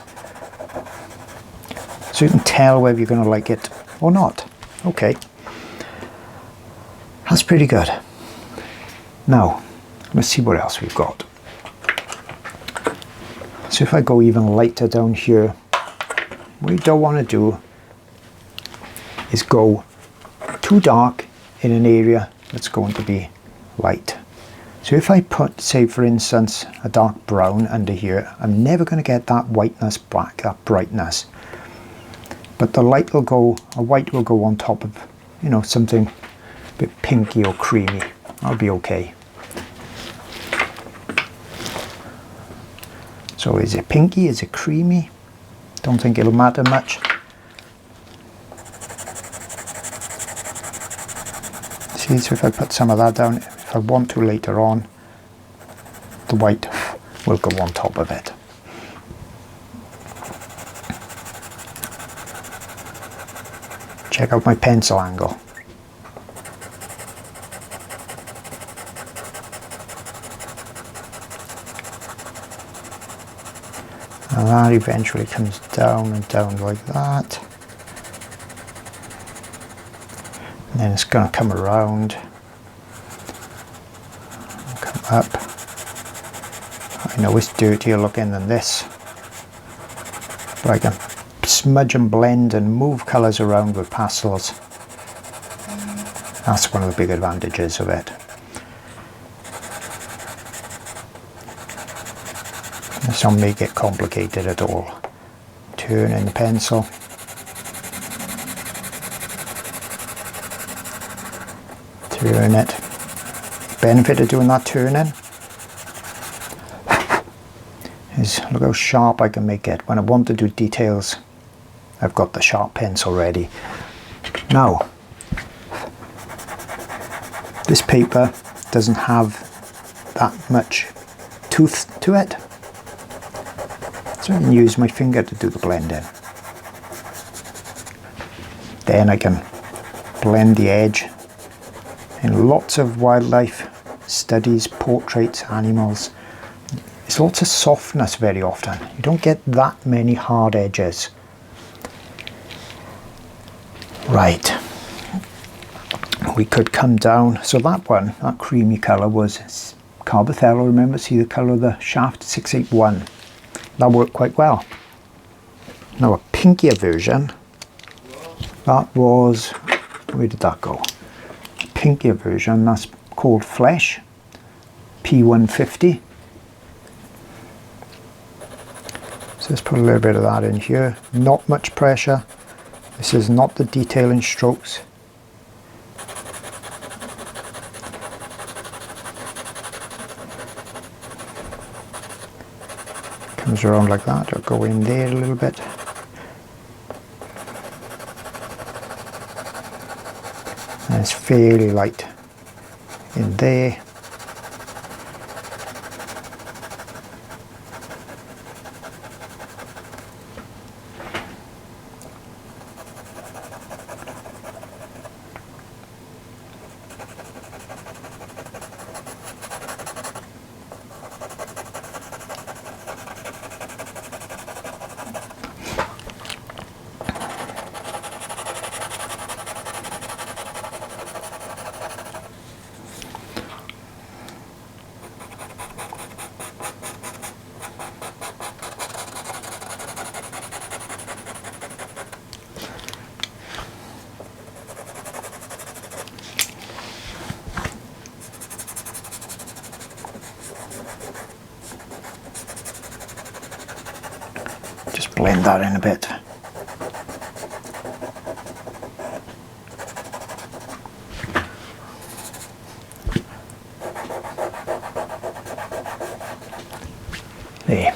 S1: so you can tell whether you're going to like it or not. Okay, that's pretty good. Now, let's see what else we've got. So if I go even lighter down here, what you don't want to do is go too dark in an area that's going to be light. So if I put, say for instance, a dark brown under here, I'm never going to get that whiteness back, that brightness. But the light will go, a white will go on top of, you know, something a bit pinky or creamy. That'll be okay. So is it pinky? Is it creamy? Don't think it'll matter much. See, so if I put some of that down, if I want to later on, the white will go on top of it. Check out my pencil angle. And that eventually comes down and down like that. And then it's going to come around, come up. I know it's dirtier looking than this, but I can smudge and blend and move colours around with pastels. That's one of the big advantages of it. This don't make it complicated at all. Turn in the pencil. Turn it. Benefit of doing that turning is look how sharp I can make it. When I want to do details, I've got the sharp pencil ready. Now, this paper doesn't have that much tooth to it, so I can use my finger to do the blending. Then I can blend the edge. In lots of wildlife studies, portraits, animals, it's lots of softness very often. You don't get that many hard edges. Right. We could come down. So that one, that creamy colour was Carbothello. Remember, see the colour of the shaft, 681. That worked quite well. Now a pinkier version, that was, where did that go? Pinkier version, that's called Flesh, P150. So let's put a little bit of that in here. Not much pressure. This is not the detailing strokes. Comes around like that. I'll go in there a little bit. And it's fairly light in there. Blend that in a bit. There.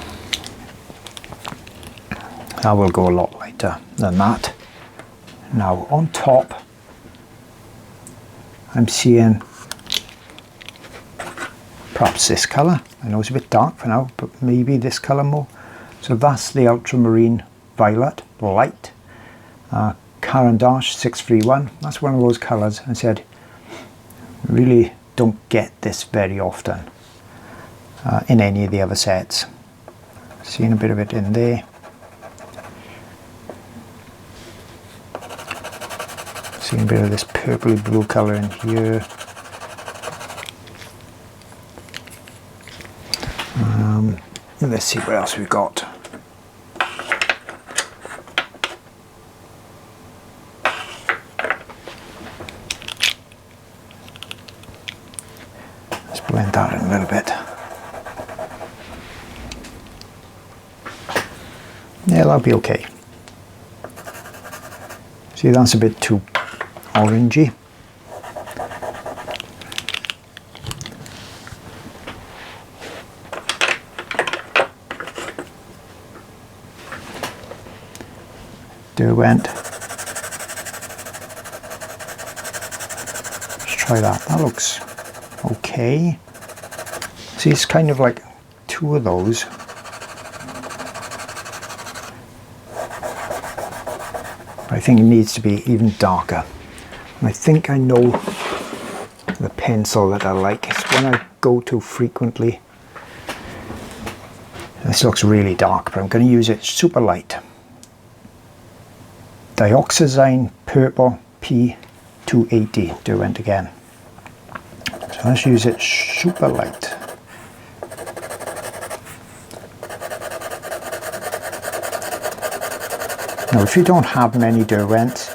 S1: That will go a lot lighter than that. Now on top, I'm seeing perhaps this colour. I know it's a bit dark for now, but maybe this colour more. So that's the ultramarine violet light. Caran d'Ache 631. That's one of those colours I said really don't get this very often in any of the other sets. Seeing a bit of it in there. Seeing a bit of this purpley blue colour in here. Let's see what else we've got. Let's blend that in a little bit. Yeah, that'll be okay. See, that's a bit too orangey. Derwent. Let's try that. That looks okay. See, it's kind of like two of those. But I think it needs to be even darker. And I think I know the pencil that I like. It's one I go to frequently. This looks really dark, but I'm going to use it super light. Dioxazine Purple P280 Derwent again. So let's use it super light. Now if you don't have many Derwents,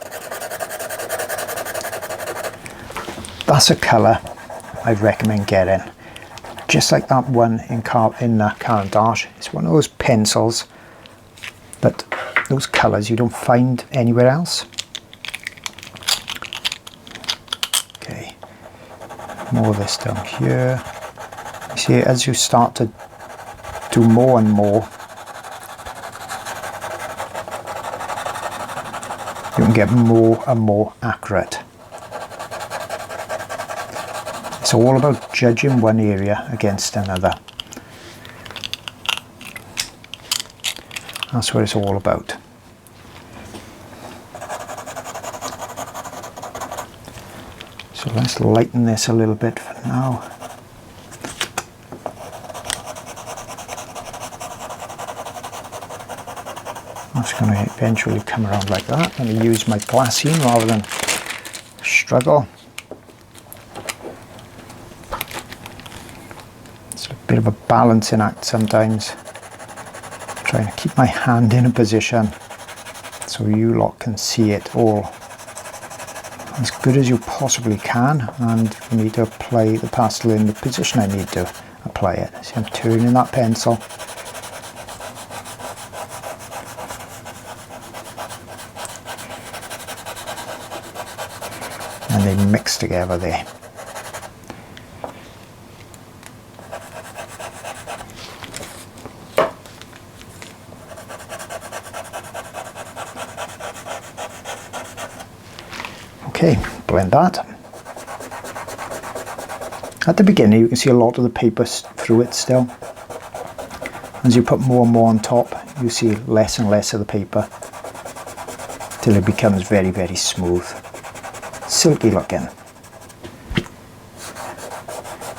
S1: that's a colour I'd recommend getting. Just like that one in Caran d'Ache. It's one of those pencils that those colours you don't find anywhere else. Okay, more of this down here. You see, as you start to do more and more, you can get more and more accurate. It's all about judging one area against another. That's what it's all about. So let's lighten this a little bit for now. That's going to eventually come around like that. Let me use my glassine rather than struggle. It's a bit of a balancing act sometimes. Trying to keep my hand in a position so you lot can see it all as good as you possibly can, and for me to apply the pastel in the position I need to apply it. See, I'm turning that pencil. And they mix together there. Okay, blend that. At the beginning you can see a lot of the paper through it still. As you put more and more on top, you see less and less of the paper till it becomes very, very smooth. Silky looking.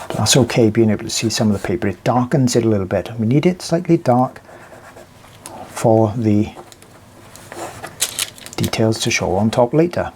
S1: But that's okay, being able to see some of the paper. It darkens it a little bit. We need it slightly dark for the details to show on top later.